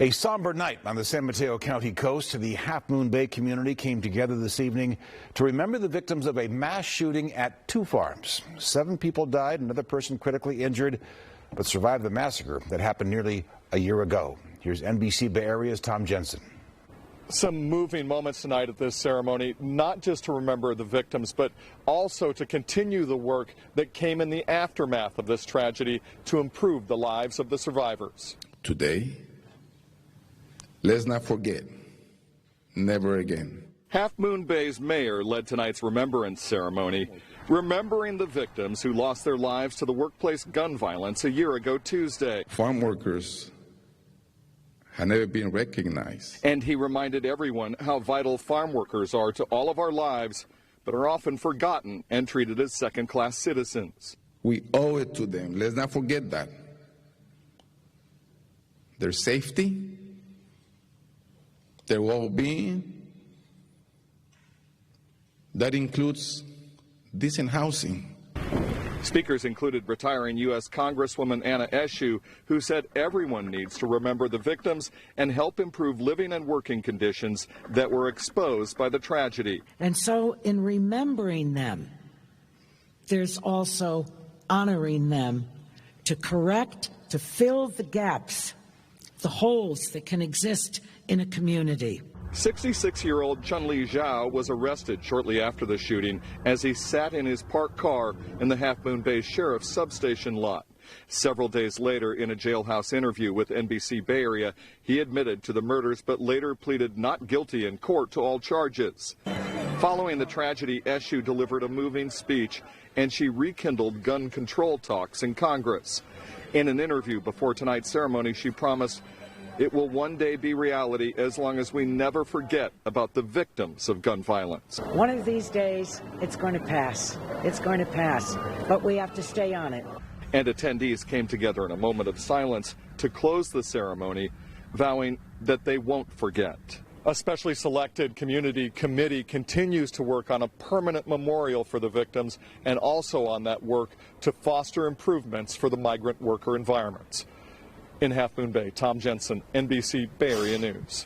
A somber night on the San Mateo County coast. The Half Moon Bay community came together this evening to remember the victims of a mass shooting at 2 farms. 7 people died, another person critically injured, but survived the massacre that happened nearly a year ago. Here's NBC Bay Area's Tom Jensen. Some moving moments tonight at this ceremony, not just to remember the victims, but also to continue the work that came in the aftermath of this tragedy to improve the lives of the survivors. Today, let's not forget, never again. Half Moon Bay's mayor led tonight's remembrance ceremony, remembering the victims who lost their lives to the workplace gun violence a year ago Tuesday. Farm workers have never been recognized. And he reminded everyone how vital farm workers are to all of our lives, but are often forgotten and treated as second-class citizens. We owe it to them. Let's not forget that. Their safety, their well-being, that includes decent housing. Speakers included retiring U.S. Congresswoman Eshoo, who said everyone needs to remember the victims and help improve living and working conditions that were exposed by the tragedy. And so in remembering them, there's also honoring them to correct, to fill the gaps, the holes that can exist in a community. 66-year-old Chun-Li Zhao was arrested shortly after the shooting as he sat in his parked car in the Half Moon Bay Sheriff's substation lot. Several days later, in a jailhouse interview with NBC Bay Area, he admitted to the murders but later pleaded not guilty in court to all charges. Following the tragedy, Eshoo delivered a moving speech, and she rekindled gun control talks in Congress. In an interview before tonight's ceremony, she promised it will one day be reality as long as we never forget about the victims of gun violence. One of these days, it's going to pass. It's going to pass, but we have to stay on it. And attendees came together in a moment of silence to close the ceremony, vowing that they won't forget. A specially selected community committee continues to work on a permanent memorial for the victims and also on that work to foster improvements for the migrant worker environments. In Half Moon Bay, Tom Jensen, NBC Bay Area News.